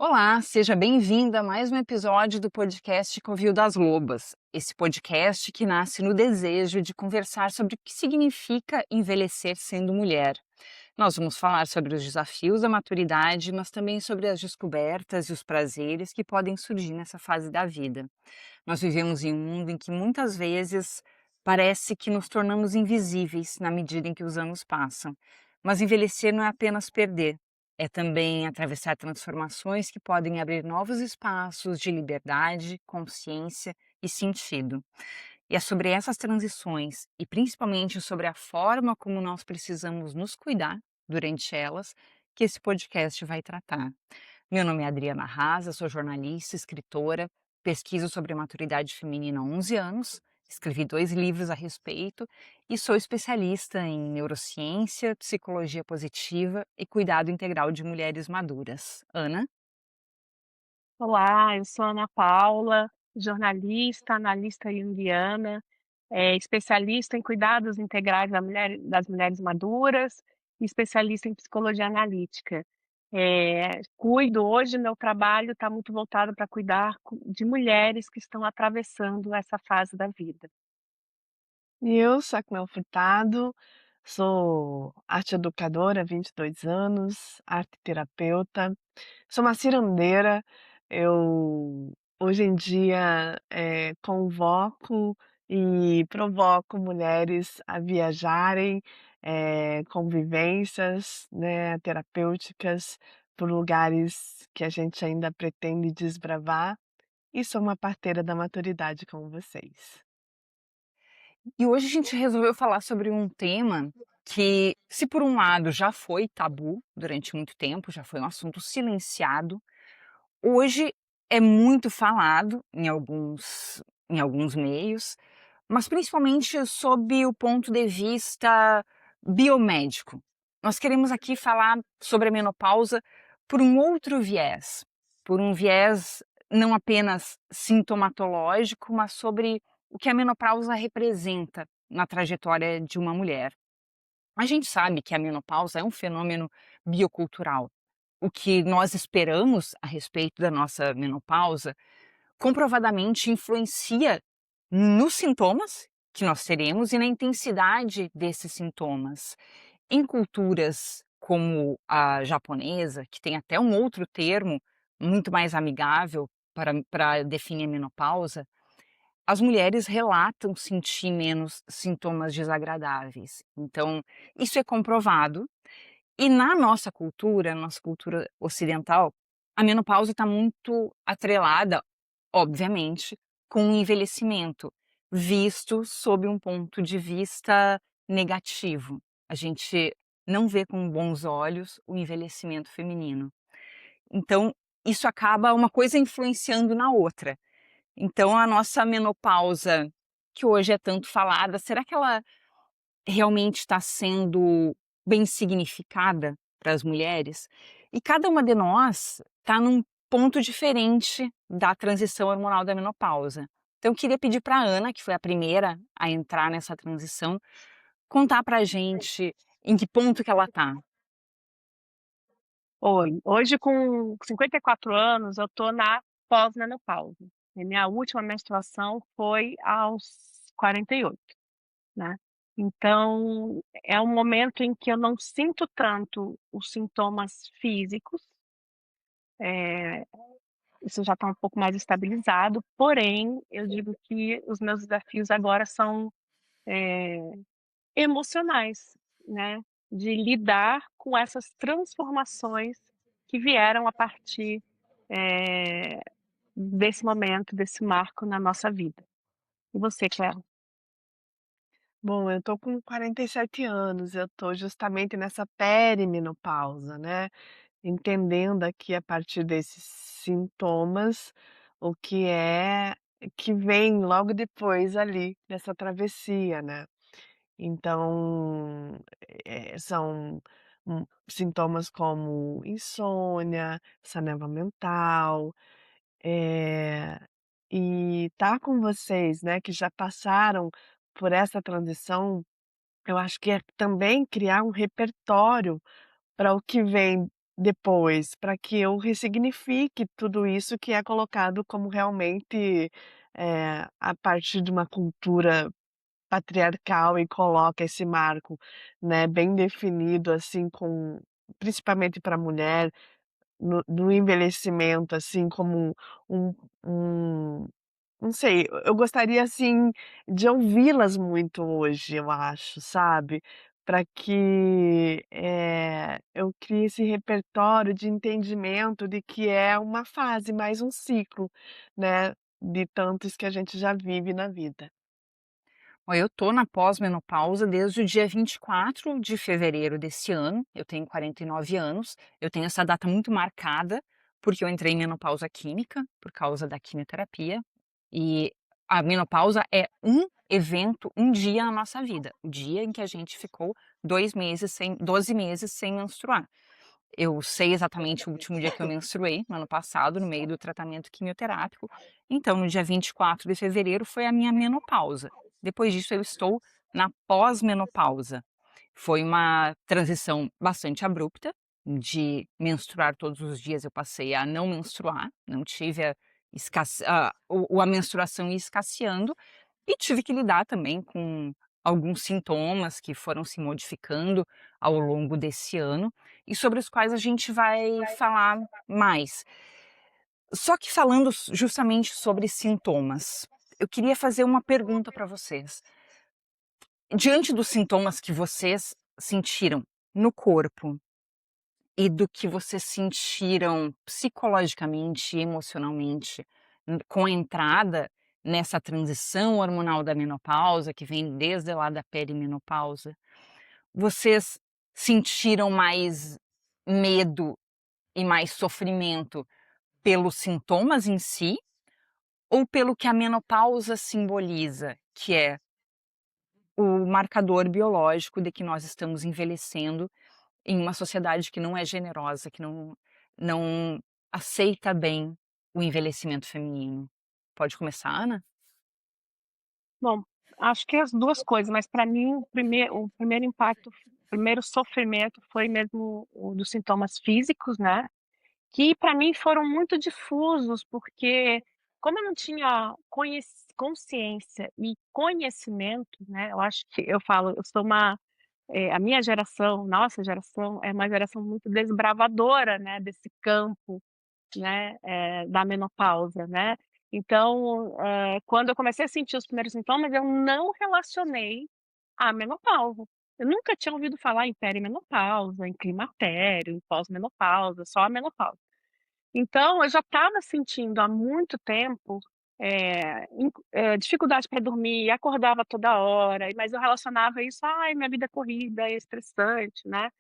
Olá, seja bem-vinda a mais um episódio do podcast Covil das Lobas. Esse podcast que nasce no desejo de conversar sobre o que significa envelhecer sendo mulher. Nós vamos falar sobre os desafios da maturidade, mas também sobre as descobertas e os prazeres que podem surgir nessa fase da vida. Nós vivemos em um mundo em que muitas vezes parece que nos tornamos invisíveis na medida em que os anos passam. Mas envelhecer não é apenas perder, é também atravessar transformações que podem abrir novos espaços de liberdade, consciência e sentido. E é sobre essas transições e principalmente sobre a forma como nós precisamos nos cuidar durante elas que esse podcast vai tratar. Meu nome é Adriana Rasa, sou jornalista, escritora, pesquiso sobre maturidade feminina há 11 anos, escrevi 2 livros a respeito e sou especialista em neurociência, psicologia positiva e cuidado integral de mulheres maduras. Ana? Olá, eu sou Ana Paula, jornalista, analista junguiana, especialista em cuidados integrais das mulheres maduras e especialista em psicologia analítica. Cuido hoje, meu trabalho está muito voltado para cuidar de mulheres que estão atravessando essa fase da vida. E eu sou a Cleo Furtado, sou arte educadora há 22 anos, arte terapeuta, sou uma cirandeira. Eu hoje em dia, convoco e provoco mulheres a viajarem, com vivências, né, terapêuticas por lugares que a gente ainda pretende desbravar, e sou uma parteira da maturidade como vocês. E hoje a gente resolveu falar sobre um tema que, se por um lado já foi tabu durante muito tempo, já foi um assunto silenciado, hoje é muito falado em alguns meios, mas principalmente sob o ponto de vista biomédico. Nós queremos aqui falar sobre a menopausa por um outro viés, por um viés não apenas sintomatológico, mas sobre o que a menopausa representa na trajetória de uma mulher. A gente sabe que a menopausa é um fenômeno biocultural. O que nós esperamos a respeito da nossa menopausa comprovadamente influencia nos sintomas que nós teremos e na intensidade desses sintomas. Em culturas como a japonesa, que tem até um outro termo muito mais amigável para definir a menopausa, as mulheres relatam sentir menos sintomas desagradáveis. Então, isso é comprovado. E na nossa cultura ocidental, a menopausa está muito atrelada, obviamente, com o envelhecimento, visto sob um ponto de vista negativo. A gente não vê com bons olhos o envelhecimento feminino. Então, isso acaba uma coisa influenciando na outra. Então, a nossa menopausa, que hoje é tanto falada, será que ela realmente está sendo bem significada para as mulheres? E cada uma de nós está num ponto diferente da transição hormonal da menopausa. Então eu queria pedir para a Ana, que foi a primeira a entrar nessa transição, contar para a gente em que ponto que ela está. Oi, hoje com 54 anos eu estou na pós-menopausa, e minha última menstruação foi aos 48. Né. Então, é um momento em que eu não sinto tanto os sintomas físicos, eh, isso já está um pouco mais estabilizado, porém, eu digo que os meus desafios agora são, emocionais, né, de lidar com essas transformações que vieram a partir, eh, desse momento, desse marco na nossa vida. E você, Cléo? Bom, eu tô com 47 anos, eu tô justamente nessa perimenopausa, né, entendendo aqui a partir desses sintomas, o que é que vem logo depois ali dessa travessia, né. Então, são, sintomas como insônia, sonâmbula mental, eh, e estar com vocês, né, que já passaram por essa transição, eu acho que é também criar um repertório para o que vem depois, para que eu ressignifique tudo isso que é colocado como realmente, a partir de uma cultura patriarcal e coloca esse marco, né, bem definido, assim, com principalmente para a mulher, no envelhecimento, assim, como um um não sei, eu gostaria, assim, de ouvi-las muito hoje, eu acho, sabe, para que, eu crie esse repertório de entendimento de que é uma fase, mais um ciclo, né, de tantos que a gente já vive na vida. Ó, eu tô na pós-menopausa desde o dia 24 de fevereiro desse ano, eu tenho 49 anos, eu tenho essa data muito marcada, porque eu entrei em menopausa química, por causa da quimioterapia, e a menopausa é um evento, um dia na nossa vida, o dia em que a gente ficou 2 meses sem 12 meses sem menstruar. Eu sei exatamente o último dia que eu menstruei, no ano passado, no meio do tratamento quimioterápico. Então, no dia 24 de fevereiro foi a minha menopausa. Depois disso, eu estou na pós-menopausa. Foi uma transição bastante abrupta, de menstruar todos os dias eu passei a não menstruar, não tive a menstruação ia escasseando, e tive que lidar também com alguns sintomas que foram se modificando ao longo desse ano e sobre os quais a gente vai falar mais. Só que falando justamente sobre sintomas, eu queria fazer uma pergunta para vocês. Diante dos sintomas que vocês sentiram no corpo e do que vocês sentiram psicologicamente e emocionalmente com a entrada nessa transição hormonal da menopausa, que vem desde lá da perimenopausa, vocês sentiram mais medo e mais sofrimento pelos sintomas em si ou pelo que a menopausa simboliza, que é o marcador biológico de que nós estamos envelhecendo em uma sociedade que não é generosa, que não aceita bem o envelhecimento feminino? Pode começar, Ana? Bom, acho que as 2 coisas, mas para mim o primeiro impacto, o primeiro sofrimento foi mesmo o dos sintomas físicos, né, que para mim foram muito difusos, porque como eu não tinha consciência e conhecimento, né, eu acho que eu falo, eu sou a minha geração, nossa geração é uma geração muito desbravadora, né, desse campo, né, da menopausa, né. Então, quando eu comecei a sentir os primeiros sintomas, eu não relacionei à menopausa. Eu nunca tinha ouvido falar em perimenopausa, em climatério, em pós-menopausa, só a menopausa. Então, eu já estava sentindo há muito tempo, dificuldade para dormir, acordava toda hora, mas eu relacionava isso: "Ai, minha vida é corrida, é estressante", né.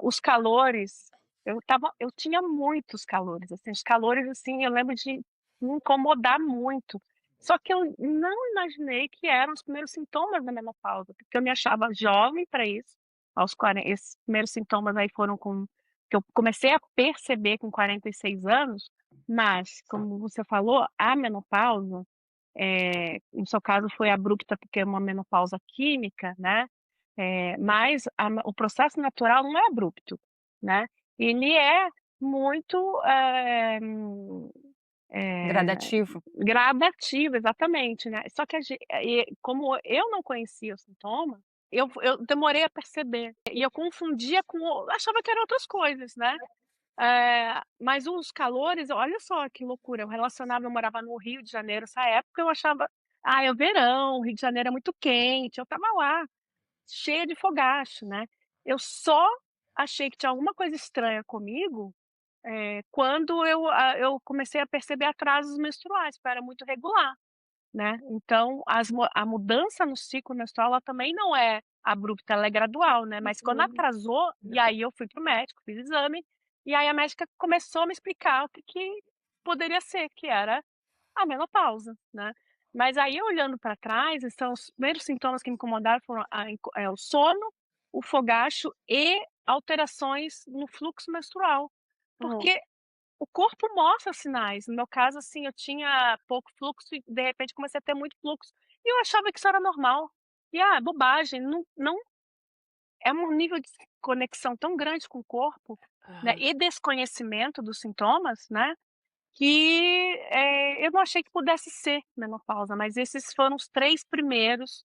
Os calores, eu tinha muitos calores, assim, os calores, assim, eu lembro de me incomodar muito. Só que eu não imaginei que eram os primeiros sintomas da menopausa, porque eu me achava jovem para isso, esses primeiros sintomas aí foram que eu comecei a perceber com 46 anos, mas, como você falou, a menopausa, no seu caso foi abrupta, porque é uma menopausa química, né, mas o processo natural não é abrupto, né, ele é muito, Gradativo? gradativo, exatamente, né. Só que como eu não conhecia o sintoma, eu demorei a perceber, e eu confundia achava que eram outras coisas, né. Mas os calores, olha só que loucura, eu morava no Rio de Janeiro, essa época eu achava: "Ah, é o verão, o Rio de Janeiro é muito quente", eu estava lá, cheia de fogacho, né. Eu só achei que tinha alguma coisa estranha comigo, quando eu comecei a perceber atrasos menstruais, porque eu era muito regular. Né, então a mudança no ciclo menstrual, ela também não é abrupta, ela é gradual, né, mas quando atrasou, e aí eu fui para o médico, fiz exame, e aí a médica começou a me explicar o que que poderia ser, que era a menopausa, né. Mas aí olhando para trás, são os primeiros sintomas que me incomodaram foram o sono, o fogacho e alterações no fluxo menstrual, Uhum. porque o corpo mostra sinais, no meu caso, assim, eu tinha pouco fluxo e de repente comecei a ter muito fluxo, e eu achava que isso era normal. E, bobagem, não é um nível de conexão tão grande com o corpo, né, Aham. e desconhecimento dos sintomas, né, que, eu não achei que pudesse ser menopausa, mas esses foram os 3 primeiros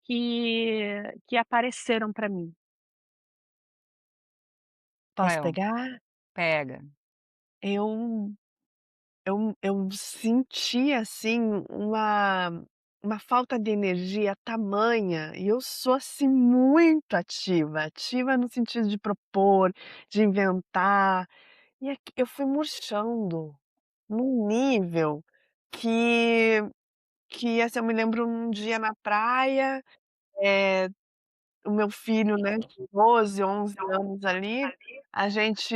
que apareceram para mim. Posso Léo, pegar? pega. Eu eu senti, assim, uma falta de energia tamanha, e eu sou, assim, muito ativa, ativa no sentido de propor, de inventar, e aqui eu fui murchando num nível que assim, eu me lembro um dia na praia, eh, o meu filho, né, de 12, 11 anos ali, a gente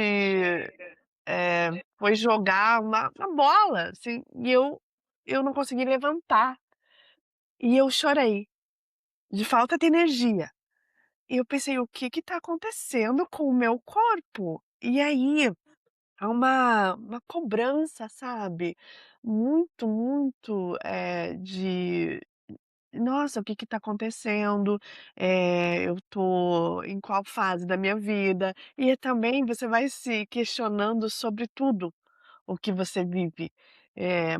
foi jogar uma bola, assim, e eu não consegui levantar, e eu chorei, de falta de energia. E eu pensei: "O que que tá acontecendo com o meu corpo?". E aí, há uma cobrança, sabe, muito, muito, de: "Nossa, o que que tá acontecendo? Eu tô em qual fase da minha vida?". E também você vai se questionando sobre tudo o que você vive.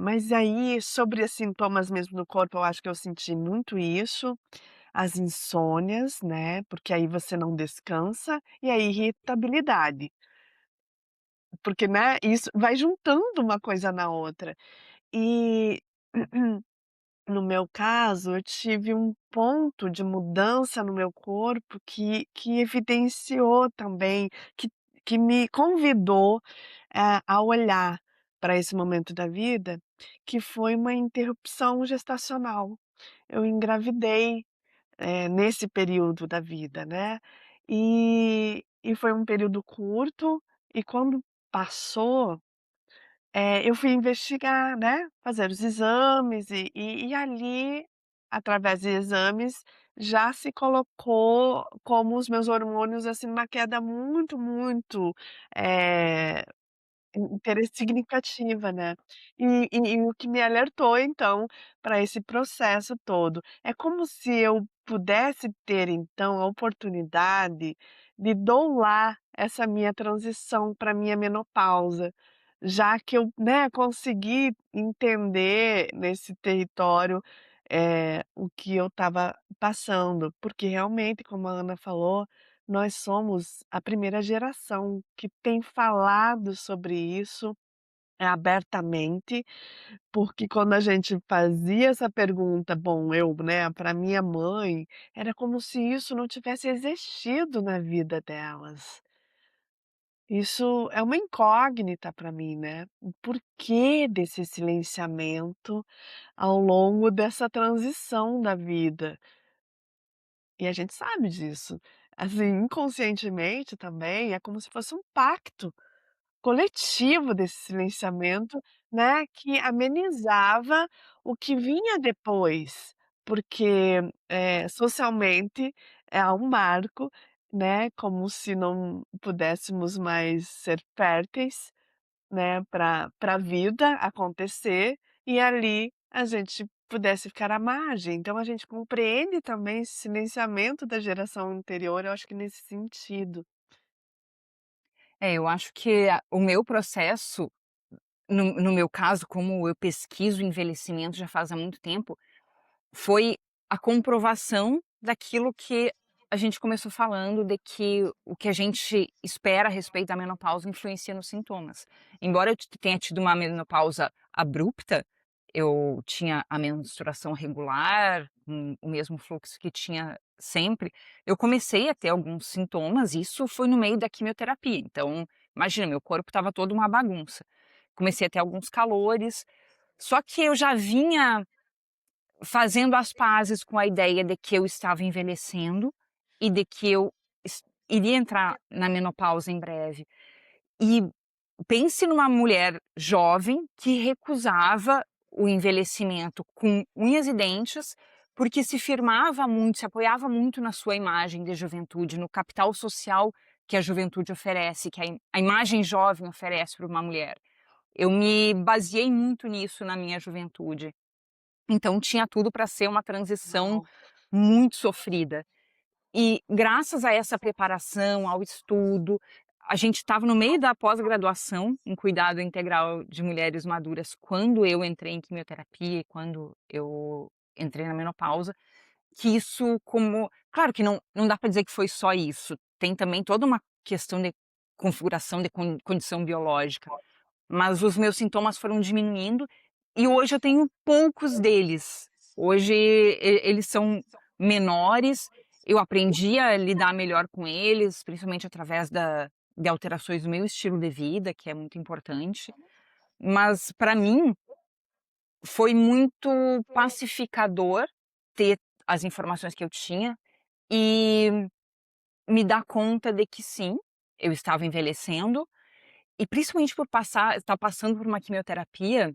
Mas aí sobre os sintomas mesmo do corpo, eu acho que eu senti muito isso, as insônias, né, porque aí você não descansa, e a irritabilidade, porque, né, isso vai juntando uma coisa na outra. E no meu caso, eu tive um ponto de mudança no meu corpo que evidenciou também, que que me convidou, a olhar para esse momento da vida, que foi uma interrupção gestacional. Eu engravidei, nesse período da vida, né, e foi um período curto, e quando passou, eu fui investigar, né, fazer os exames e ali, através de exames, já se colocou como os meus hormônios, assim, numa queda muito, muito, eh significativa, né. E o que me alertou então para esse processo todo. É como se eu pudesse ter então a oportunidade de doular essa minha transição para minha menopausa, já que eu, né, consegui entender nesse território, o que eu estava passando, porque realmente, como a Ana falou, nós somos a primeira geração que tem falado sobre isso, abertamente, porque quando a gente fazia essa pergunta, bom, eu, né, para minha mãe, era como se isso não tivesse existido na vida delas. Isso é uma incógnita para mim, né, o porquê desse silenciamento ao longo dessa transição da vida. E a gente sabe disso. Assim, inconscientemente também, é como se fosse um pacto coletivo desse silenciamento, né, que amenizava o que vinha depois, porque, socialmente é um marco, né, como se não pudéssemos mais ser férteis, né, para a vida acontecer, e ali a gente pudesse ficar à margem. Então a gente compreende também esse silenciamento da geração anterior, eu acho que nesse sentido. É, eu acho que o meu processo, no meu caso, como eu pesquiso envelhecimento já faz há muito tempo, foi a comprovação daquilo que a gente começou falando, de que o que a gente espera a respeito da menopausa influencia nos sintomas. Embora eu tenha tido uma menopausa abrupta, eu tinha a menstruação regular, o mesmo fluxo que tinha sempre, eu comecei a ter alguns sintomas, e isso foi no meio da quimioterapia. Então, imagina, meu corpo estava todo uma bagunça. Comecei a ter alguns calores, só que eu já vinha fazendo as pazes com a ideia de que eu estava envelhecendo e de que eu iria entrar na menopausa em breve. E pense numa mulher jovem que recusava o envelhecimento com unhas e dentes, porque se firmava muito, se apoiava muito na sua imagem de juventude, no capital social que a juventude oferece, que a imagem jovem oferece para uma mulher. Eu me baseei muito nisso na minha juventude. Então tinha tudo para ser uma transição Uau. muito sofrida. E graças a essa preparação, ao estudo, a gente estava no meio da pós-graduação em cuidado integral de mulheres maduras quando eu entrei em quimioterapia e quando eu entrei na menopausa, que isso como claro que não dá para dizer que foi só isso, tem também toda uma questão de configuração de condição biológica, mas os meus sintomas foram diminuindo e hoje eu tenho poucos deles. Hoje eles são menores, eu aprendi a lidar melhor com eles, principalmente através de alterações do meu estilo de vida, que é muito importante. Mas para mim foi muito pacificador ter as informações que eu tinha e me dar conta de que sim, eu estava envelhecendo e principalmente por estar passando por uma quimioterapia,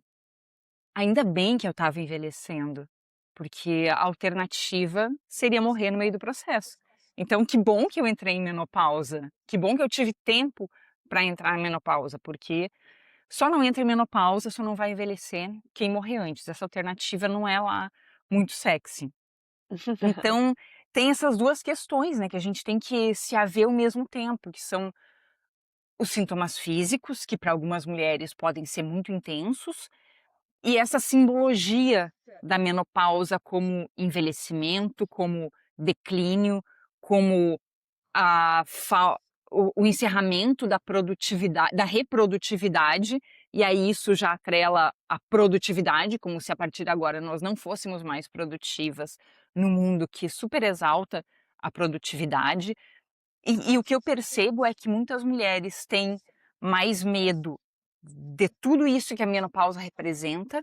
ainda bem que eu estava envelhecendo, porque a alternativa seria morrer no meio do processo. Então que bom que eu entrei em menopausa, que bom que eu tive tempo para entrar em menopausa, porque só não entra em menopausa, só não vai envelhecer quem morrer antes. Essa alternativa não é lá muito sexy. Então, tem essas 2 questões, né, que a gente tem que se haver ao mesmo tempo, que são os sintomas físicos, que para algumas mulheres podem ser muito intensos, e essa simbologia da menopausa como envelhecimento, como declínio, como a fa o encerramento da produtividade da reprodutividade, e aí isso já atrela a produtividade, como se a partir de agora nós não fôssemos mais produtivas no mundo que super exalta a produtividade. E o que eu percebo é que muitas mulheres têm mais medo de tudo isso que a menopausa representa,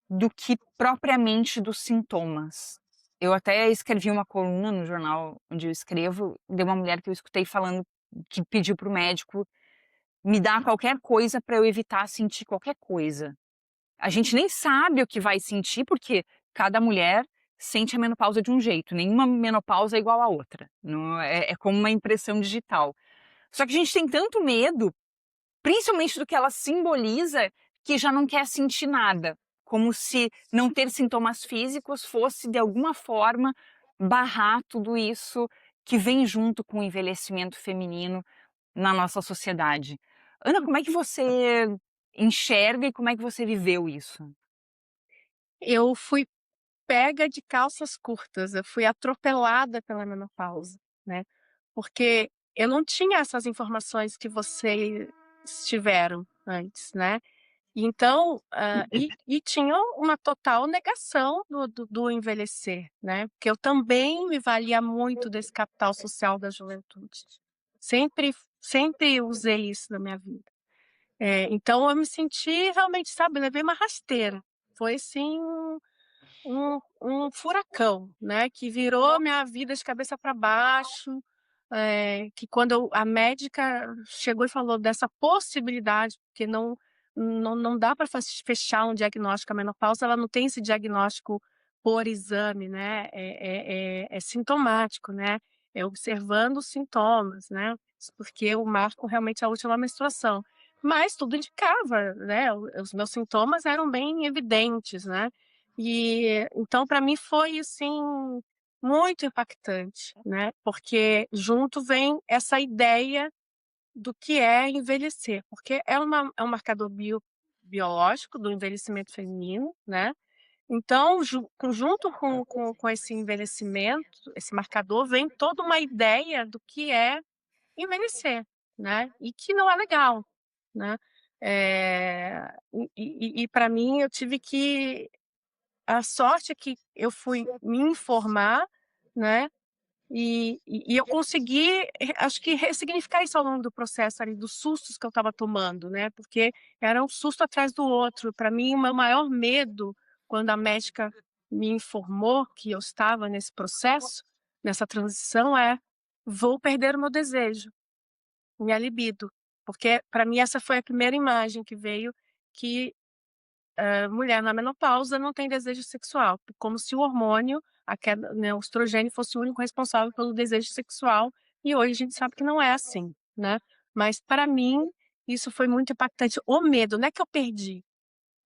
do que propriamente dos sintomas. Eu até escrevi uma coluna no jornal onde eu escrevo, de uma mulher que eu escutei falando que pediu para o médico me dar qualquer coisa para eu evitar sentir qualquer coisa. A gente nem sabe o que vai sentir, porque cada mulher sente a menopausa de um jeito, nenhuma menopausa é igual à outra. Não é como uma impressão digital. Só que a gente tem tanto medo, principalmente do que ela simboliza, que já não quer sentir nada, como se não ter sintomas físicos fosse, de alguma forma, barrar tudo isso que vem junto com o envelhecimento feminino na nossa sociedade. Ana, como é que você enxerga e como é que você viveu isso? Eu fui pega de calças curtas, eu fui atropelada pela menopausa, né, porque eu não tinha essas informações que vocês tiveram antes, né. Então, tinha uma total negação do envelhecer, né, porque eu também me valia muito desse capital social da juventude. Sempre usei isso na minha vida. Então eu me senti realmente, sabe, levei uma rasteira. Foi assim um furacão, né, que virou minha vida de cabeça para baixo, que quando a médica chegou e falou dessa possibilidade, porque não dá para fechar um diagnóstico, a menopausa ela não tem esse diagnóstico por exame, né, é sintomático, né, é observando os sintomas, né, porque o marco realmente é a última menstruação. Mas tudo indicava, né, os meus sintomas eram bem evidentes, né, e então para mim foi, assim, muito impactante, né, porque junto vem essa ideia do que é envelhecer, porque é um marcador biológico do envelhecimento feminino, né, então junto com esse envelhecimento, esse marcador, vem toda uma ideia do que é envelhecer, né, e que não é legal, né. Para mim eu tive que a sorte é que eu fui me informar, né, e eu consegui, acho que ressignificar isso ao longo do processo ali, dos sustos que eu estava tomando, né, porque era um susto atrás do outro. Para mim, o meu maior medo, quando a médica me informou que eu estava nesse processo, nessa transição, é: "Vou perder o meu desejo, minha libido", porque para mim essa foi a primeira imagem que veio, que mulher na menopausa não tem desejo sexual, como se o hormônio, a queda, né, o estrogênio fosse o único responsável pelo desejo sexual, e hoje a gente sabe que não é assim, né. Mas para mim, isso foi muito impactante. O medo, não é que eu perdi,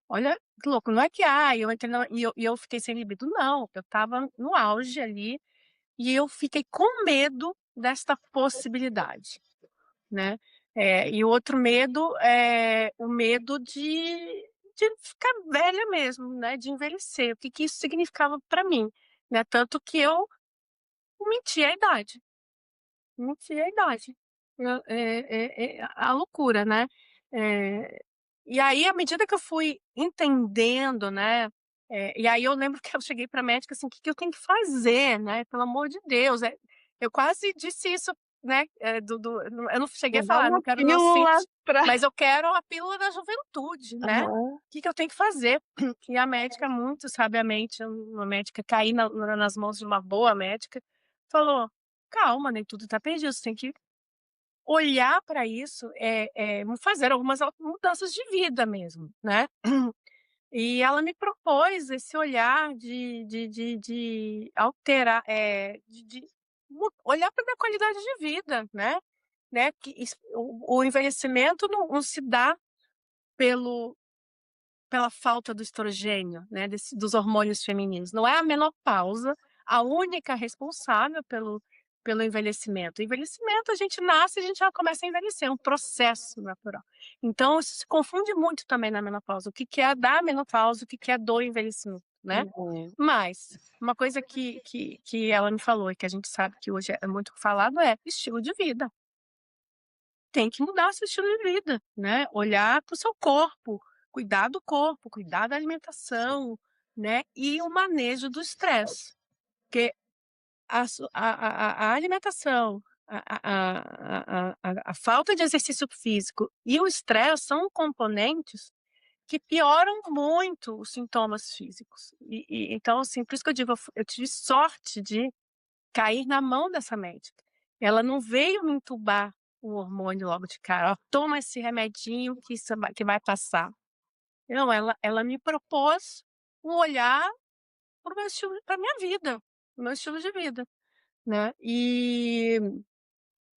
olha que louco, não é que, eu entrei na e eu fiquei sem libido, não, eu estava no auge ali, e eu fiquei com medo desta possibilidade, né. E o outro medo é o medo de ficar velha mesmo, né, de envelhecer, o que que isso significava para mim, né, tanto que eu menti a idade. Menti a idade. A loucura, né. Eh, e aí, à medida que eu fui entendendo, né, e aí eu lembro que eu cheguei pra médica, assim: "O que que eu tenho que fazer, né, pelo amor de Deus". Eu quase disse isso, né, eu não cheguei a Me dá falar: uma "Não quero pílula neocítos, pra mas eu quero a pílula da juventude, né. O aham. que que eu tenho que fazer?". E a médica, muito sabiamente, uma médica, caí nas mãos de uma boa médica, falou: "Calma, nem tudo tá perdido, você tem que olhar para isso, fazer algumas mudanças de vida mesmo, né". E ela me propôs esse olhar de alterar, de olhar para minha qualidade de vida, né, que o envelhecimento não se dá pelo pela falta do estrogênio, né, dos hormônios femininos. Não é a menopausa a única responsável pelo envelhecimento. O envelhecimento, a gente nasce e a gente já começa a envelhecer, é um processo natural. Então isso se confunde muito também na menopausa, o que que é da menopausa, o que que é do envelhecimento, né. Uhum. Mas, uma coisa que ela me falou e que a gente sabe que hoje é muito falado é estilo de vida. Tem que mudar seu estilo de vida, né, olhar para o seu corpo, cuidar da alimentação, né, e o manejo do estresse, porque a alimentação, a falta de exercício físico e o estresse são componentes que pioram muito os sintomas físicos. Então, assim, por isso que eu digo, eu tive sorte de cair na mão dessa médica. Ela não veio me entubar o hormônio logo de cara: "Ó, toma esse remedinho que vai passar". Não, ela me propôs um olhar para o meu estilo, pra minha vida, para o meu estilo de vida, né.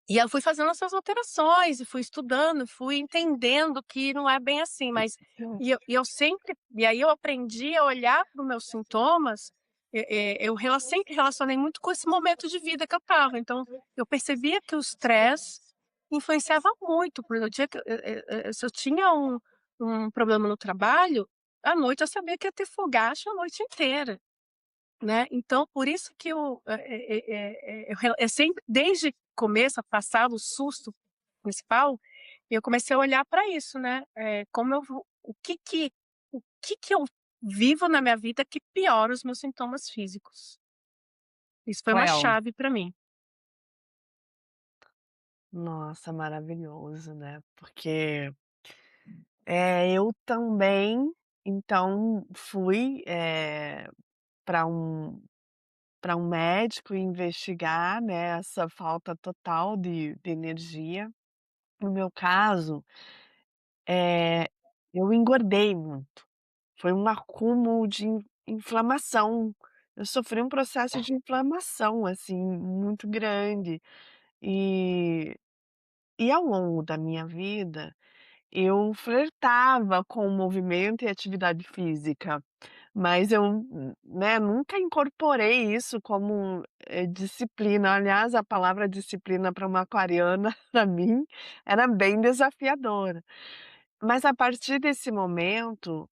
E eu fui fazendo essas alterações e fui estudando, fui entendendo que não é bem assim, mas eu sempre, e aí eu aprendi a olhar para os meus sintomas, sempre relacionei muito com esse momento de vida que eu estava, então eu percebia que o estresse influenciava muito, porque o dia que se eu tinha um problema no trabalho, à noite eu sabia que ia ter fogacho a noite inteira. Né, então por isso que eu sempre, desde o começo, passado o susto principal, eu comecei a olhar para isso, né, como eu vou o que que eu vivo na minha vida que piora os meus sintomas físicos. Isso foi uma Well, chave para mim. Nossa, maravilhoso, né, porque, eu também, então fui, para um médico investigar, né, essa falta total de energia. No meu caso, eh, eu engordei muito, foi um acúmulo de inflamação. Eu sofri um processo de inflamação, assim, muito grande. E ao longo da minha vida, eu flertava com o movimento e atividade física, mas eu, né, nunca incorporei isso como, disciplina. Aliás, a palavra disciplina para uma aquariana, para mim, era bem desafiadora. Mas a partir desse momento,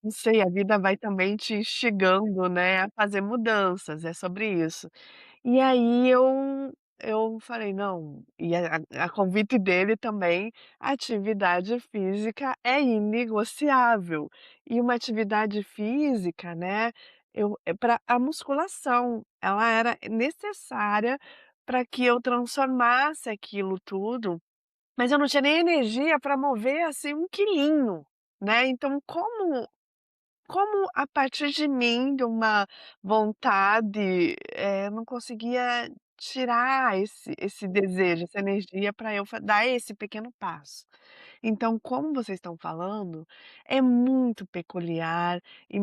não sei, a vida vai também te instigando, né, a fazer mudanças, é sobre isso. E aí eu falei: "Não", e a convite dele também, a atividade física é inegociável. E uma atividade física, né, pra a musculação, ela era necessária para que eu transformasse aquilo tudo, mas eu não tinha nem energia para mover, assim, um quilinho, né. Então como a partir de mim, de uma vontade, eu não conseguia tirar esse desejo, essa energia para eu dar esse pequeno passo. Então, como vocês estão falando, é muito peculiar e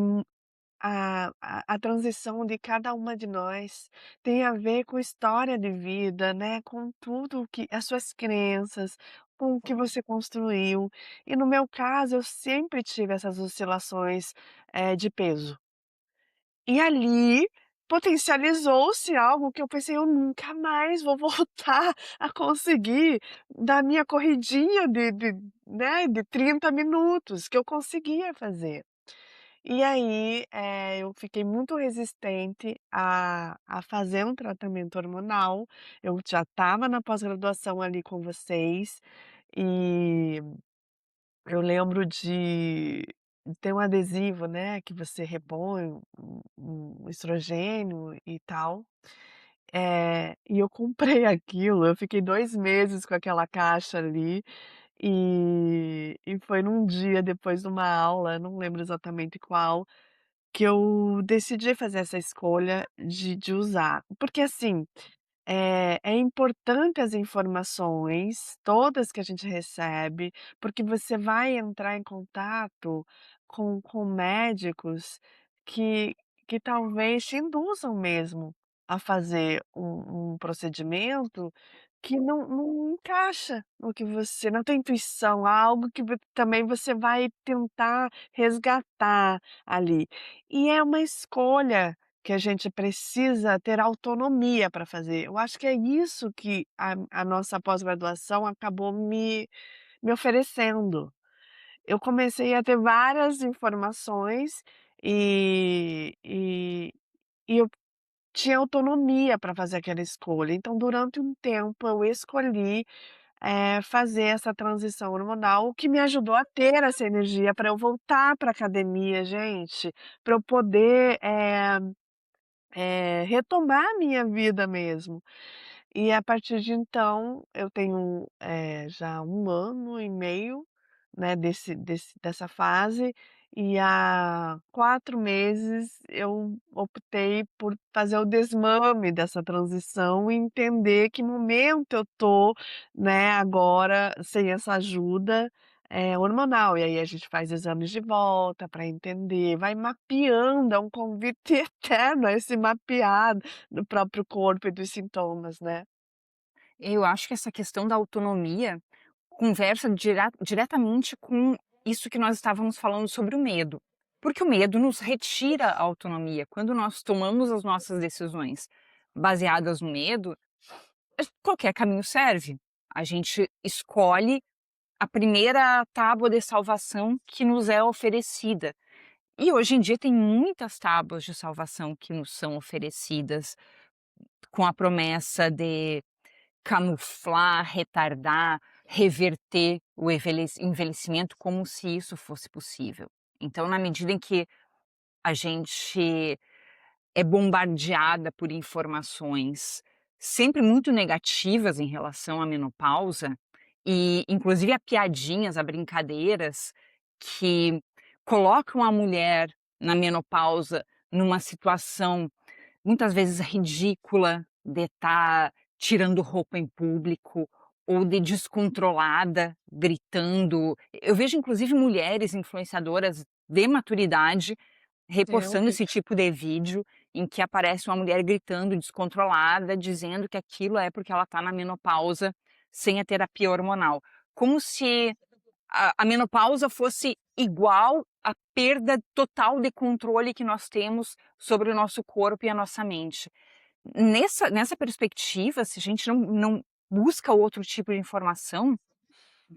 a transição de cada uma de nós tem a ver com história de vida, né, com tudo que as suas crenças, com o que você construiu. E no meu caso, eu sempre tive essas oscilações, de peso. E ali, potencializou-se algo que eu pensei: "Eu nunca mais vou voltar a conseguir dar minha corridinha né, de 30 minutos", que eu conseguia fazer. E aí, eu fiquei muito resistente a fazer um tratamento hormonal. Eu já estava na pós-graduação ali com vocês, e eu lembro de ter um adesivo, né, que você repõe um estrogênio e tal. E eu comprei aquilo, eu fiquei 2 meses com aquela caixa ali, e foi num dia depois de uma aula, não lembro exatamente qual, que eu decidi fazer essa escolha de usar. Porque assim, é importante as informações todas que a gente recebe, porque você vai entrar em contato com médicos que que talvez te induzam mesmo a fazer um procedimento que não encaixa no que você na tua intuição, algo que vo também você vai tentar resgatar ali. E é uma escolha que a gente precisa ter autonomia para fazer. Eu acho que é isso que a nossa pós-graduação acabou me oferecendo. Eu comecei a ter várias informações e e eu tinha autonomia para fazer aquela escolha. Então, durante um tempo, eu escolhi, fazer essa transição hormonal, o que me ajudou a ter essa energia para eu voltar para academia, gente, para eu poder, retomar a minha vida mesmo. E a partir de então, eu tenho, já 1 ano e meio, né, dessa fase, e há 4 meses eu optei por fazer o desmame dessa transição e entender que momento eu tô, né, agora sem essa ajuda, hormonal. E aí a gente faz exames de volta para entender, vai mapeando, é um convite eterno a esse mapear do próprio corpo e dos sintomas, né. Eu acho que essa questão da autonomia conversa diretamente com isso que nós estávamos falando sobre o medo. Porque o medo nos retira a autonomia. Quando nós tomamos as nossas decisões baseadas no medo, qualquer caminho serve. A gente escolhe a primeira tábua de salvação que nos é oferecida. E hoje em dia tem muitas tábuas de salvação que nos são oferecidas com a promessa de camuflar, retardar, reverter o envelhecimento como se isso fosse possível. Então, na medida em que a gente é bombardeada por informações sempre muito negativas em relação à menopausa, e inclusive há piadinhas, há brincadeiras que colocam a mulher na menopausa numa situação muitas vezes ridícula de estar tirando roupa em público ou de descontrolada, gritando. Eu vejo inclusive mulheres influenciadoras de maturidade É repostando esse horrível. tipo de vídeo em que aparece uma mulher gritando descontrolada, dizendo que aquilo é porque ela está na menopausa sem a terapia hormonal. Como se a menopausa fosse igual à perda total de controle que nós temos sobre o nosso corpo e a nossa mente. Nessa perspectiva, se a gente não busca outro tipo de informação,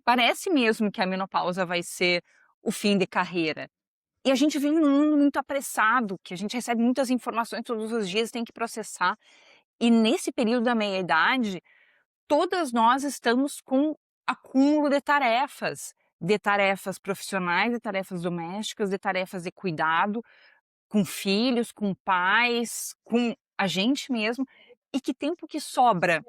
parece mesmo que a menopausa vai ser o fim de carreira. E a gente vive num mundo muito apressado, que a gente recebe muitas informações todos os dias, tem que processar. E nesse período da meia-idade, todas nós estamos com acúmulo de tarefas profissionais, de tarefas domésticas, de tarefas de cuidado, com filhos, com pais, com a gente mesmo. E que tempo que sobra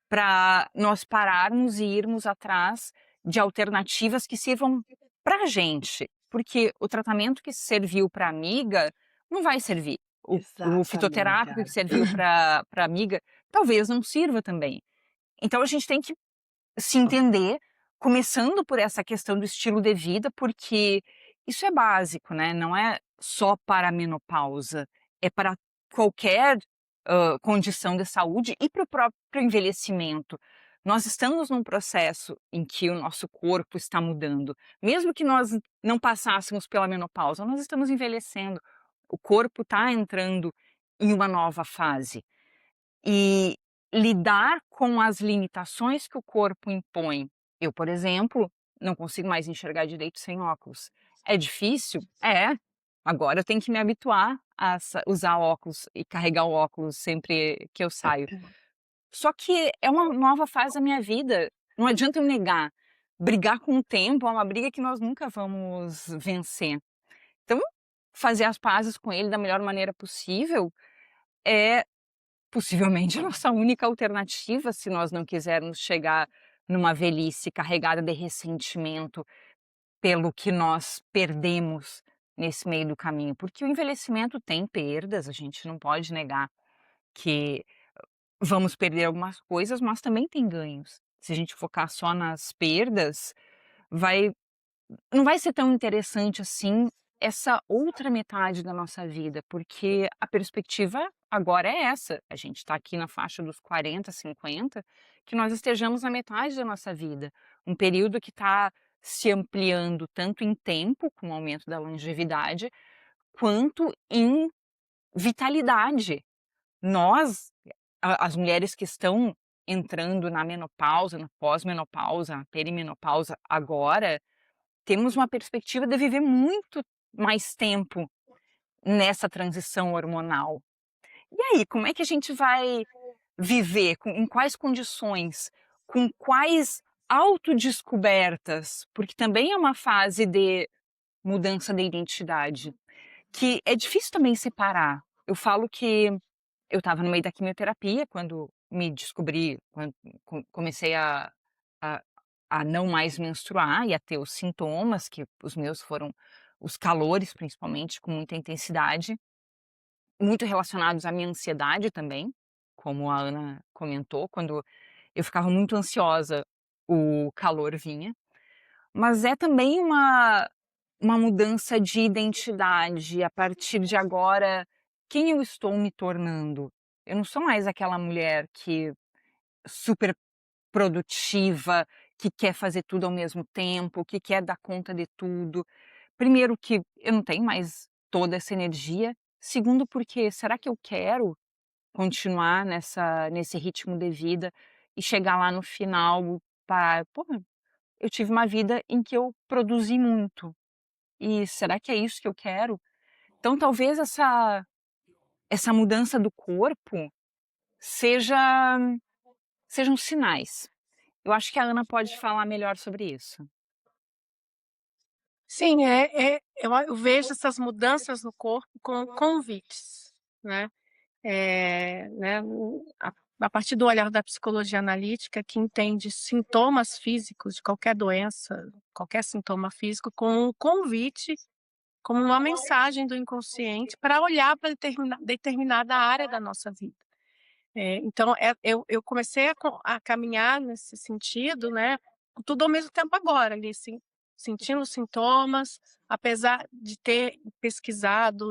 para nós pararmos e irmos atrás de alternativas que sirvam para a gente, porque o tratamento que serviu para a amiga não vai servir. O Exatamente. fitoterápico que serviu para a amiga talvez não sirva também. Então a gente tem que se entender, começando por essa questão do estilo de vida, porque isso é básico, né, não é só para a menopausa, é para qualquer, condição de saúde e para o próprio envelhecimento. Nós estamos num processo em que o nosso corpo está mudando, mesmo que nós não passássemos pela menopausa, nós estamos envelhecendo, o corpo está entrando em uma nova fase. E lidar com as limitações que o corpo impõe. Eu, por exemplo, não consigo mais enxergar direito sem óculos. É difícil? É. Agora eu tenho que me habituar a usar óculos e carregar o óculos sempre que eu saio. Só que é uma nova fase da minha vida, não adianta eu negar. Brigar com o tempo é uma briga que nós nunca vamos vencer. Então, fazer as pazes com ele da melhor maneira possível é possivelmente a nossa única alternativa, se nós não quisermos chegar numa velhice carregada de ressentimento pelo que nós perdemos nesse meio do caminho. Porque o envelhecimento tem perdas, a gente não pode negar que vamos perder algumas coisas, mas também tem ganhos. Se a gente focar só nas perdas, vai não vai ser tão interessante assim essa outra metade da nossa vida, porque a perspectiva agora é essa. A gente está aqui na faixa dos 40, 50, que nós estejamos na metade da nossa vida. Um período que está se ampliando tanto em tempo, com o aumento da longevidade, quanto em vitalidade. Nós, as mulheres que estão entrando na menopausa, na pós-menopausa, na perimenopausa agora, temos uma perspectiva de viver muito mais tempo nessa transição hormonal. E aí, como é que a gente vai viver? Em quais condições? Com quais autodescobertas? Porque também é uma fase de mudança de identidade, que é difícil também separar. Eu falo que eu estava no meio da quimioterapia quando me descobri, quando comecei a a não mais menstruar e a ter os sintomas, que os meus foram os calores, principalmente, com muita intensidade, muito relacionados à minha ansiedade também, como a Ana comentou, quando eu ficava muito ansiosa, o calor vinha. Mas é também uma mudança de identidade, a partir de agora, quem eu estou me tornando? Eu não sou mais aquela mulher que super produtiva, que quer fazer tudo ao mesmo tempo, que quer dar conta de tudo. Primeiro que eu não tenho mais toda essa energia. Segundo porque será que eu quero continuar nesse ritmo de vida e chegar lá no final para, pô, eu tive uma vida em que eu produzi muito. E será que é isso que eu quero? Então talvez essa mudança do corpo seja sejam sinais. Eu acho que a Ana pode falar melhor sobre isso. Sim, eu vejo essas mudanças no corpo com convites, né? A partir do olhar da psicologia analítica, que entende sintomas físicos de qualquer doença, qualquer sintoma físico, como um convite, como uma mensagem do inconsciente para olhar para determinada área da nossa vida. Então, eu comecei a caminhar nesse sentido, né? Tudo ao mesmo tempo agora, ali, sentindo os sintomas, apesar de ter pesquisado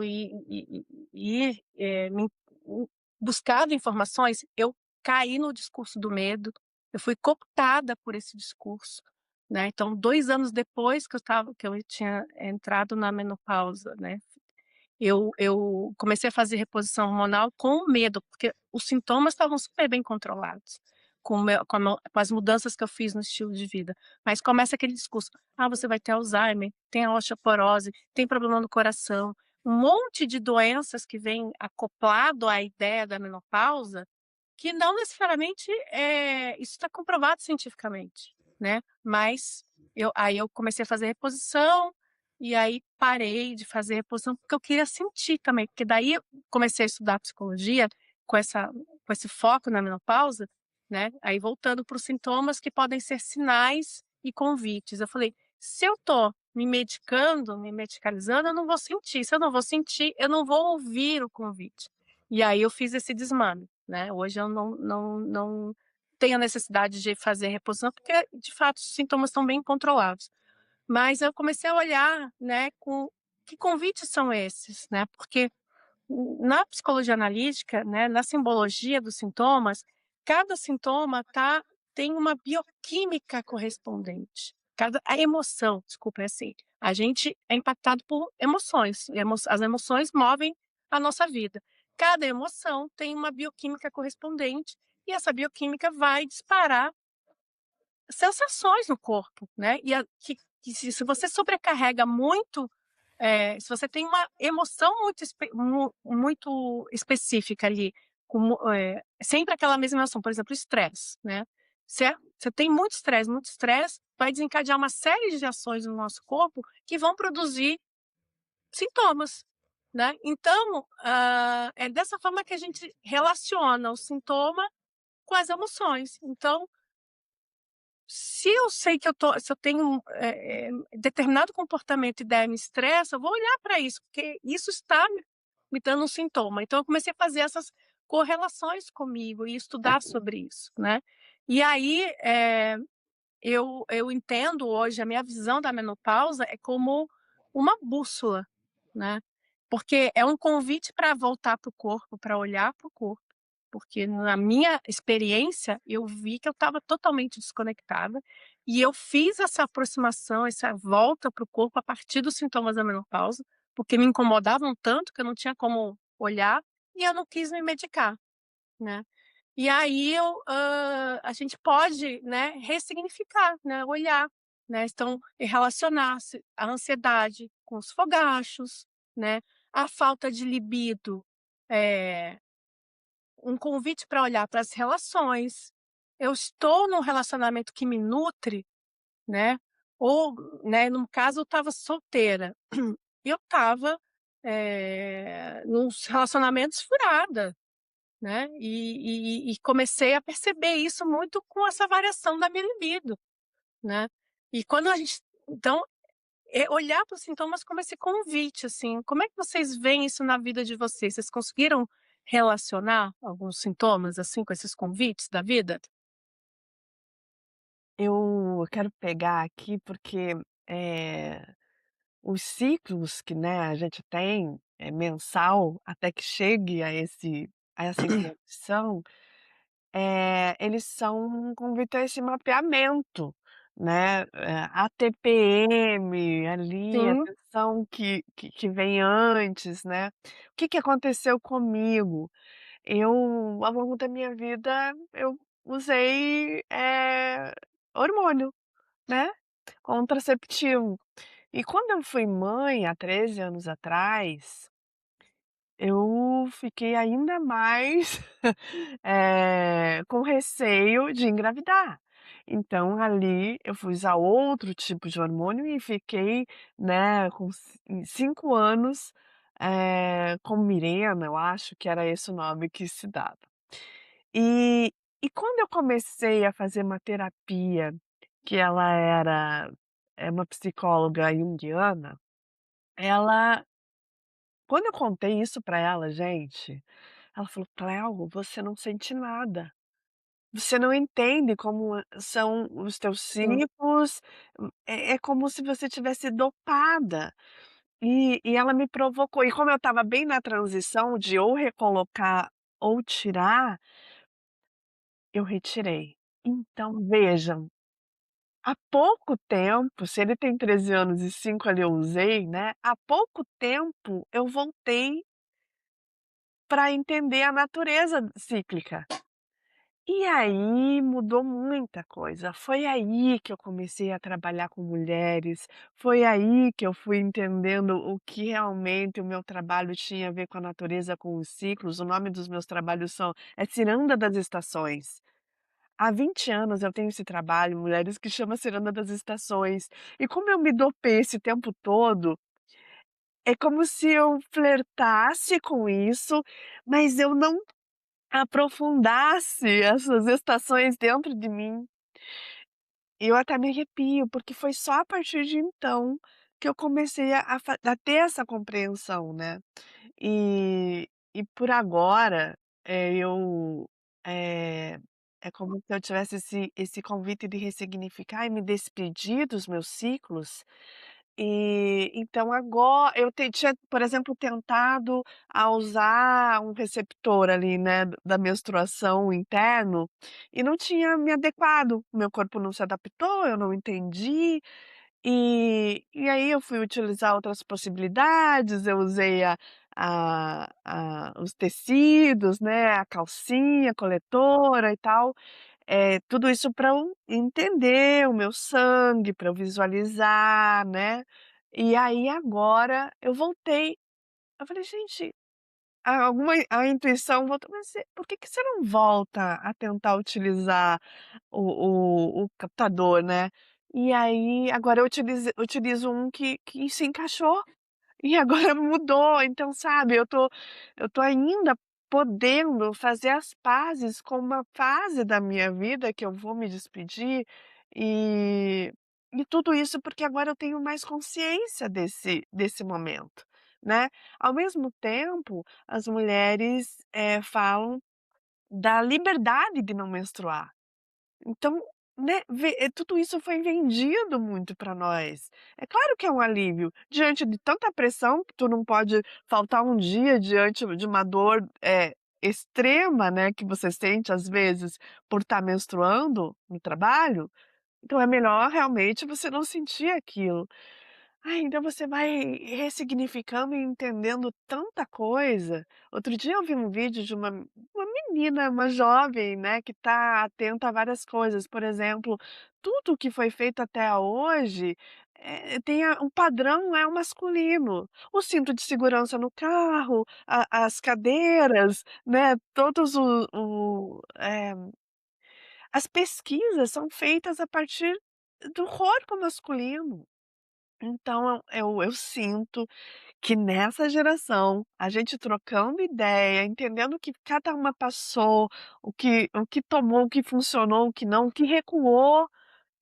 buscado informações, eu caí no discurso do medo, eu fui cooptada por esse discurso, né? Então, 2 anos depois que eu tinha entrado na menopausa, né? Eu comecei a fazer reposição hormonal com medo, porque os sintomas estavam super bem controlados, com as mudanças que eu fiz no estilo de vida. Mas começa aquele discurso: ah, você vai ter Alzheimer, tem a osteoporose, tem problema no coração, um monte de doenças que vem acoplado à ideia da menopausa, que não necessariamente isso está comprovado cientificamente, né? Mas aí eu comecei a fazer reposição, e aí parei de fazer reposição porque eu queria sentir também, porque daí eu comecei a estudar psicologia com esse foco na menopausa, né? Aí voltando para os sintomas que podem ser sinais e convites. Eu falei, se eu tô me medicando, me medicalizando, eu não vou sentir. Se eu não vou sentir, eu não vou ouvir o convite. E aí eu fiz esse desmame, né? Hoje eu não tenho a necessidade de fazer reposição, porque de fato os sintomas estão bem controlados. Mas eu comecei a olhar, né, com que convites são esses, né? Porque na psicologia analítica, né, na simbologia dos sintomas, cada sintoma tem uma bioquímica correspondente. A emoção, desculpa, é assim, a gente é impactado por emoções, as emoções movem a nossa vida. cada emoção tem uma bioquímica correspondente, e essa bioquímica vai disparar sensações no corpo, né, e a que se você sobrecarrega muito, se você tem uma emoção muito específica ali, sempre aquela mesma emoção, por exemplo, estresse, né, você tem muito estresse vai desencadear uma série de ações no nosso corpo que vão produzir sintomas, né. Então, é dessa forma que a gente relaciona o sintoma com as emoções. Então, se eu sei que se eu tenho determinado comportamento e ideia me estressa, eu vou olhar para isso, porque isso está me dando um sintoma. Então eu comecei a fazer essas correlações comigo e estudar sobre isso, né. E aí, eu entendo hoje, a minha visão da menopausa é como uma bússola, né, porque é um convite para voltar para o corpo, para olhar para o corpo, porque na minha experiência, eu vi que eu estava totalmente desconectada, e eu fiz essa aproximação, essa volta para o corpo a partir dos sintomas da menopausa, porque me incomodavam tanto que eu não tinha como olhar, e eu não quis me medicar, né. E aí a gente pode, né, ressignificar, né, olhar, né, então e relacionar-se a ansiedade com os fogachos, né, a falta de libido, eh, um convite para olhar para as relações. Eu estou num relacionamento que me nutre, né, ou, né, no caso eu estava solteira, e eu estava, nos relacionamentos furada. Né, e comecei a perceber isso muito com essa variação da minha libido, né. E quando a gente então, olhar para os sintomas como esse convite, assim, como é que vocês veem isso na vida de vocês? Vocês conseguiram relacionar alguns sintomas, assim, com esses convites da vida? Eu quero pegar aqui porque, eh, os ciclos que, né, a gente tem, mensal, até que chegue a essa interrupção, eles são um convite a esse mapeamento, né, a TPM ali, a Sim, tensão que vem antes, né. O que que aconteceu comigo? Eu, ao longo da minha vida, eu usei, hormônio, né, contraceptivo. E quando eu fui mãe, há 13 anos atrás, eu fiquei ainda mais, com receio de engravidar. Então ali eu fui usar outro tipo de hormônio e fiquei, né, com 5 anos, com Mirena, eu acho que era esse o nome que se dava. E quando eu comecei a fazer uma terapia, que ela era, uma psicóloga junguiana, ela quando eu contei isso pra ela, gente, ela falou: "Cleo, você não sente nada. Você não entende como são os teus sim. ciclos, é como se você tivesse dopada". E ela me provocou, e como eu estava bem na transição de ou recolocar ou tirar, eu retirei. Então vejam, há pouco tempo, se ele tem 13 anos e 5 ali eu usei, né, há pouco tempo eu voltei para entender a natureza cíclica. E aí mudou muita coisa, foi aí que eu comecei a trabalhar com mulheres, foi aí que eu fui entendendo o que realmente o meu trabalho tinha a ver com a natureza, com os ciclos. O nome dos meus trabalhos Ciranda das Estações. Há 20 anos eu tenho esse trabalho, Mulheres, que chama Ciranda das Estações. E como eu me dopei esse tempo todo, é como se eu flertasse com isso, mas eu não aprofundasse essas estações dentro de mim. E eu até me arrepio, porque foi só a partir de então que eu comecei a ter essa compreensão, né. E por agora, eu, eh, é como se eu tivesse esse convite de ressignificar e me despedir dos meus ciclos. E então agora eu tinha, por exemplo, tentado a usar um receptor ali, né, da menstruação interno, e não tinha me adequado, meu corpo não se adaptou, eu não entendi, e aí eu fui utilizar outras possibilidades, eu usei os tecidos, né, a calcinha coletora e tal, tudo isso para eu entender o meu sangue, para eu visualizar, né. E aí agora eu voltei, eu falei: "Gente, a intuição voltou, mas você por que que você não volta a tentar utilizar o captador, né?". E aí agora eu utilizo um que se encaixou. E agora mudou, então, sabe, eu tô ainda podendo fazer as pazes com uma fase da minha vida que eu vou me despedir, e e tudo isso porque agora eu tenho mais consciência desse momento, né. Ao mesmo tempo, as mulheres, falam da liberdade de não menstruar. Então, né, tudo isso foi vendido muito para nós. É claro que é um alívio, diante de tanta pressão, que tu não pode faltar um dia diante de uma dor, extrema, né, que você sente às vezes por estar menstruando no trabalho, então é melhor realmente você não sentir aquilo. Então você vai ressignificando e entendendo tanta coisa. Outro dia eu vi um vídeo de uma menina, uma jovem, né, que está atenta a várias coisas. Por exemplo, tudo que foi feito até hoje, tem um padrão é o masculino. O cinto de segurança no carro, as cadeiras, né, todos as pesquisas são feitas a partir do corpo masculino. Então eu sinto que nessa geração, a gente trocando ideia, entendendo o que cada uma passou, o que tomou, o que funcionou, o que não, o que recuou,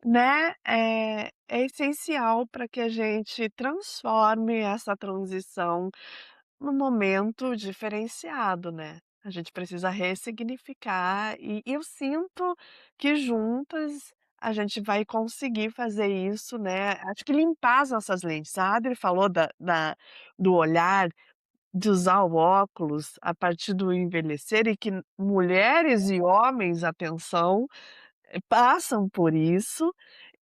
né, é essencial para que a gente transforme essa transição num momento diferenciado, né. A gente precisa ressignificar e eu sinto que juntas a gente vai conseguir fazer isso, né. Acho que limpar as nossas lentes. A Adri falou do olhar, de usar o óculos a partir do envelhecer e que mulheres e homens, atenção, passam por isso,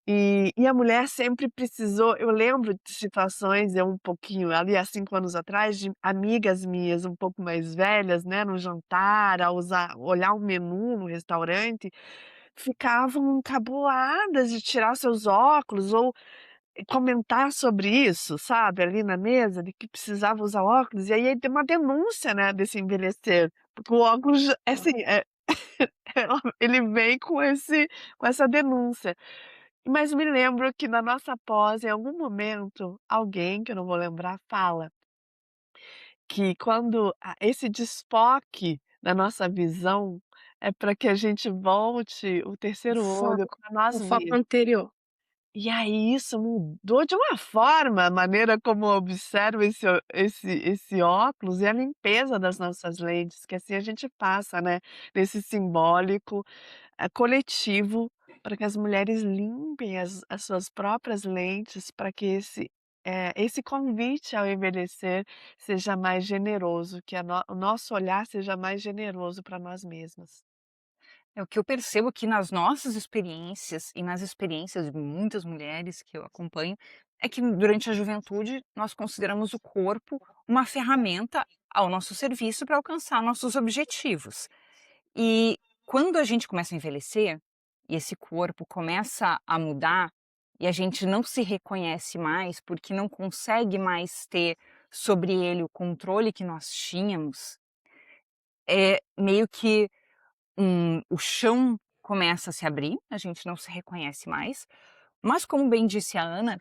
e a mulher sempre precisou. Eu lembro de situações, eu um pouquinho ali há 5 anos atrás, de amigas minhas um pouco mais velhas, né, no jantar, ao olhar o menu no restaurante, ficavam encabuladas de tirar seus óculos ou comentar sobre isso, sabe, ali na mesa, de que precisava usar óculos, e aí tem uma denúncia, né, desse envelhecer, porque o óculos é assim, ele vem com essa denúncia. Mas me lembro que na nossa pós, em algum momento, alguém, que eu não vou lembrar, fala que quando esse desfoque na nossa visão é para que a gente volte o O terceiro olho foco para nós o foco mesmos. anterior. E aí isso mudou de uma forma a maneira como eu observo esse óculos e a limpeza das nossas lentes, que assim a gente passa, né, nesse simbólico, coletivo, para que as mulheres limpem as suas próprias lentes, para que esse convite ao envelhecer seja mais generoso, que o nosso olhar seja mais generoso para nós mesmas. É o que eu percebo que nas nossas experiências e nas experiências de muitas mulheres que eu acompanho, é que durante a juventude nós consideramos o corpo uma ferramenta ao nosso serviço para alcançar nossos objetivos. E quando a gente começa a envelhecer, e esse corpo começa a mudar, e a gente não se reconhece mais, porque não consegue mais ter sobre ele o controle que nós tínhamos, é meio que o chão começa a se abrir, a gente não se reconhece mais, mas como bem disse a Ana,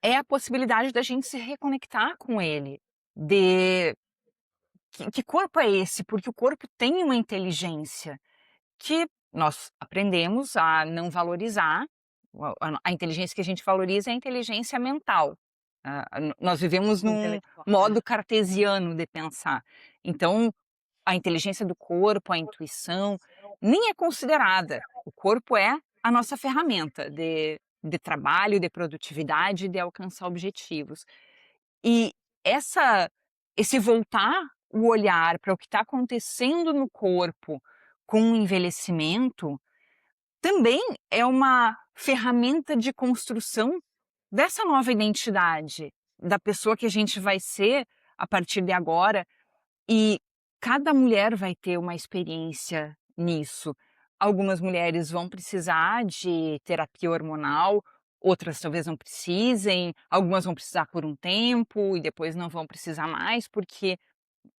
é a possibilidade da gente se reconectar com ele, de que corpo é esse? Porque o corpo tem uma inteligência que nós aprendemos a não valorizar. A inteligência que a gente valoriza é a inteligência mental. Nós vivemos num Intelectual. modo cartesiano de pensar. Então, a inteligência do corpo, a intuição, nem é considerada. O corpo é a nossa ferramenta de trabalho, de produtividade, de alcançar objetivos. E essa esse voltar o olhar para o que está acontecendo no corpo com o envelhecimento, também é uma ferramenta de construção dessa nova identidade, da pessoa que a gente vai ser a partir de agora, e cada mulher vai ter uma experiência nisso. Algumas mulheres vão precisar de terapia hormonal, outras talvez não precisem, algumas vão precisar por um tempo e depois não vão precisar mais, porque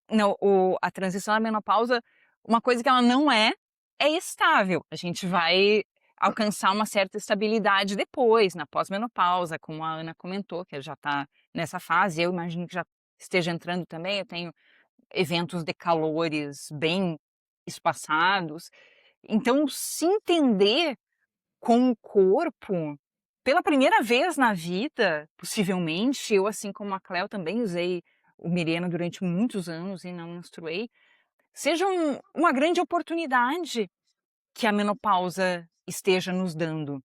não, a transição à menopausa, uma coisa que ela não é estável. A gente vai alcançar uma certa estabilidade depois, na pós-menopausa, como a Ana comentou, que já está nessa fase. Eu imagino que já esteja entrando também. Eu tenho eventos de calores bem espaçados. Então, se entender com o corpo, pela primeira vez na vida, possivelmente, eu, assim como a Cleo, também usei o Mirena durante muitos anos e não menstruei, seja uma grande oportunidade que a menopausa esteja nos dando.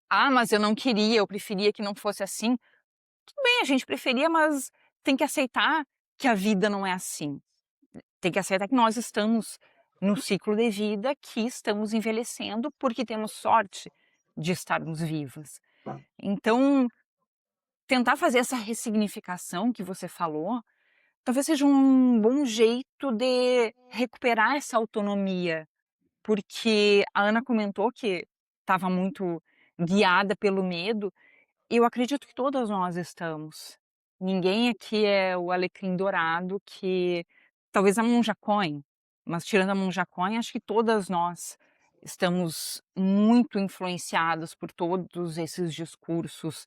Ah, mas eu não queria, eu preferia que não fosse assim. Tudo bem, a gente preferia, mas tem que aceitar que a vida não é assim. Tem que aceitar que nós estamos no ciclo de vida, que estamos envelhecendo porque temos sorte de estarmos vivas. Então, tentar fazer essa ressignificação que você falou, talvez seja um bom jeito de recuperar essa autonomia, porque a Ana comentou que estava muito guiada pelo medo. Eu acredito que todas nós estamos. Ninguém aqui é o alecrim dourado que talvez a Monja Coen, mas tirando a Monja Coen, acho que todas nós estamos muito influenciadas por todos esses discursos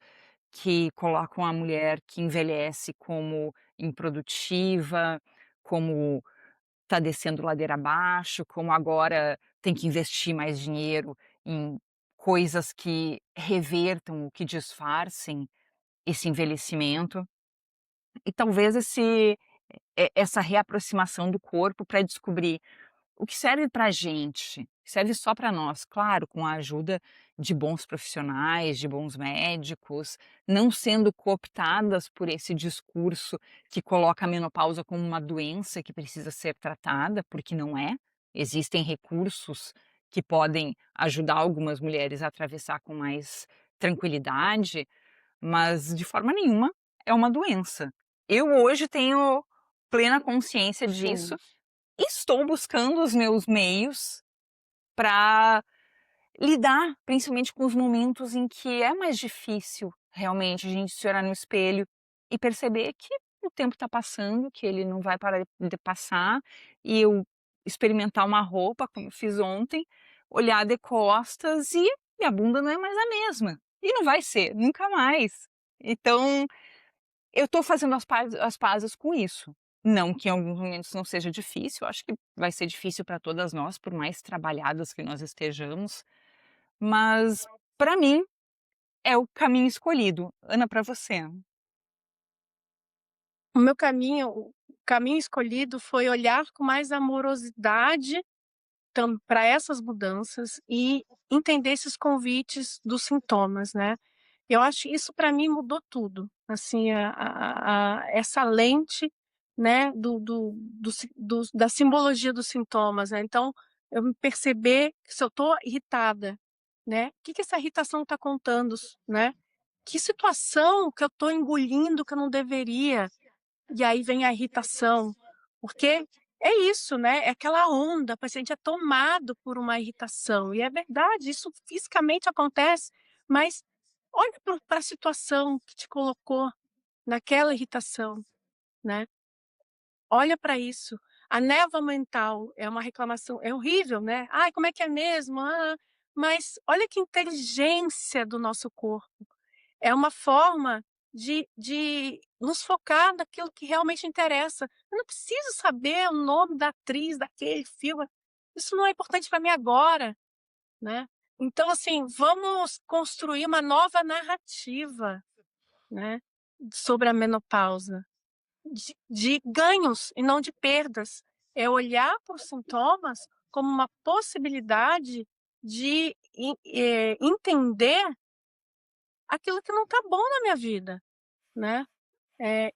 que colocam a mulher que envelhece como improdutiva, como está descendo ladeira abaixo, como agora tem que investir mais dinheiro em coisas que revertam ou que disfarcem esse envelhecimento. E talvez essa reaproximação do corpo para descobrir o que serve para a gente, serve só para nós, claro, com a ajuda de bons profissionais, de bons médicos, não sendo cooptadas por esse discurso que coloca a menopausa como uma doença que precisa ser tratada, porque não é. Existem recursos que podem ajudar algumas mulheres a atravessar com mais tranquilidade, mas de forma nenhuma é uma doença. Eu hoje tenho plena consciência disso. Sim. Estou buscando os meus meios para lidar, principalmente com os momentos em que é mais difícil realmente a gente se olhar no espelho e perceber que o tempo está passando, que ele não vai parar de passar, e eu experimentar uma roupa, como eu fiz ontem, olhar de costas e minha bunda não é mais a mesma. E não vai ser, nunca mais. Então, eu estou fazendo as pazes com isso. Não que em alguns momentos não seja difícil, acho que vai ser difícil para todas nós, por mais trabalhadas que nós estejamos, mas para mim é o caminho escolhido. Ana, para você? O caminho escolhido foi olhar com mais amorosidade para essas mudanças e entender esses convites dos sintomas, né. Eu acho que isso para mim mudou tudo, assim, essa lente, né, da simbologia dos sintomas, né, então, eu me perceber que se eu estou irritada, né, o que que essa irritação está contando, né, que situação que eu estou engolindo que eu não deveria, e aí vem a irritação, porque é isso, né, é aquela onda, o paciente é tomado por uma irritação, e é verdade, isso fisicamente acontece, mas olha para a situação que te colocou naquela irritação, né, olha para isso. A névoa mental é uma reclamação, é horrível, né, "Ai, como é que é mesmo? Ah", mas olha que inteligência do nosso corpo. É uma forma de nos focar naquilo que realmente interessa. Eu não preciso saber o nome da atriz daquele filme, isso não é importante para mim agora, né. Então, assim, vamos construir uma nova narrativa, né, sobre a menopausa, de ganhos e não de perdas. É olhar para os sintomas como uma possibilidade de entender aquilo que não está bom na minha vida, né.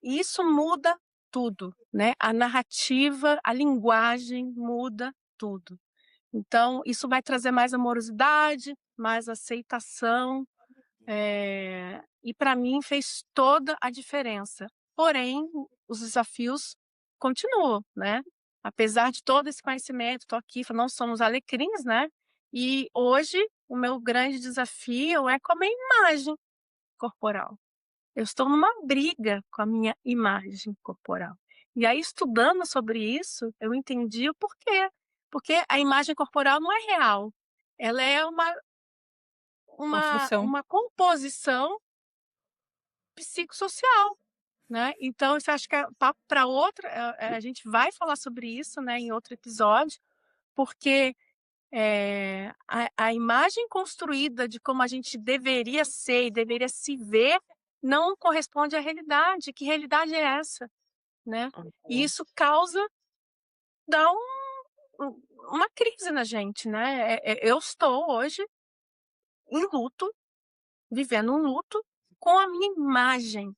Isso muda tudo, né, a narrativa, a linguagem muda tudo. Então isso vai trazer mais amorosidade, mais aceitação, e para mim fez toda a diferença. porém os desafios continuam, né. Apesar de todo esse conhecimento, estou aqui, não somos alecrins, né, e hoje o meu grande desafio é com a minha imagem corporal. Eu estou numa briga com a minha imagem corporal. E aí, estudando sobre isso, eu entendi o porquê. Porque a imagem corporal não é real. Ela é Construção. uma composição psicossocial, né. Então isso acho que é papo para outra, a gente vai falar sobre isso, né, em outro episódio, porque, a imagem construída de como a gente deveria ser e deveria se ver, não corresponde à realidade. Que realidade é essa, né? E Uhum. isso causa dá uma crise na gente, né. Eu estou hoje em luto, vivendo um luto com a minha imagem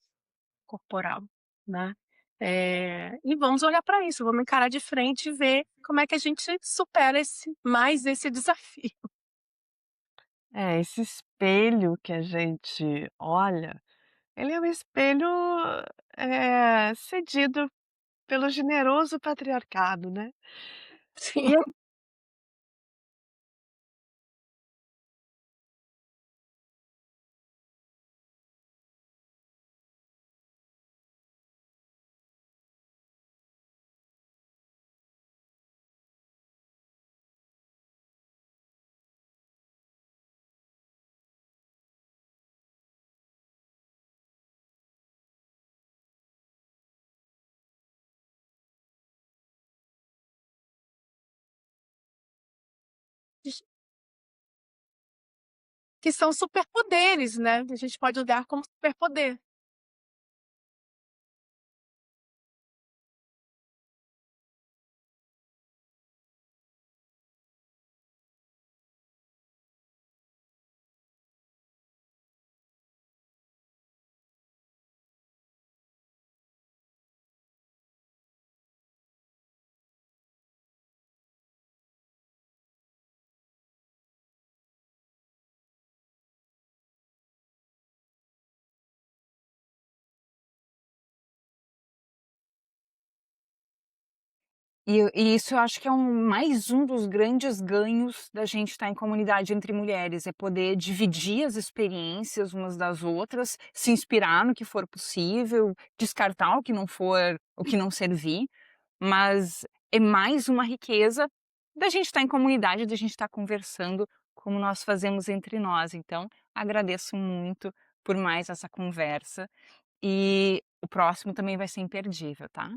corporal, né. E vamos olhar para isso, vamos encarar de frente e ver como é que a gente supera esse desafio. É, esse espelho que a gente olha, ele é um espelho, cedido pelo generoso patriarcado, né. Sim. E eu Que são superpoderes, né, a gente pode olhar como superpoder. E isso eu acho que é mais um dos grandes ganhos da gente estar em comunidade entre mulheres, é poder dividir as experiências umas das outras, se inspirar no que for possível, descartar o que não servir, mas é mais uma riqueza da gente estar em comunidade, da gente estar conversando como nós fazemos entre nós. Então, agradeço muito por mais essa conversa e o próximo também vai ser imperdível, tá?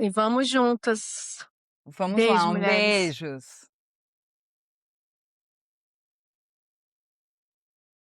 E vamos juntas. Vamos lá, Beijo, um mulheres. beijos.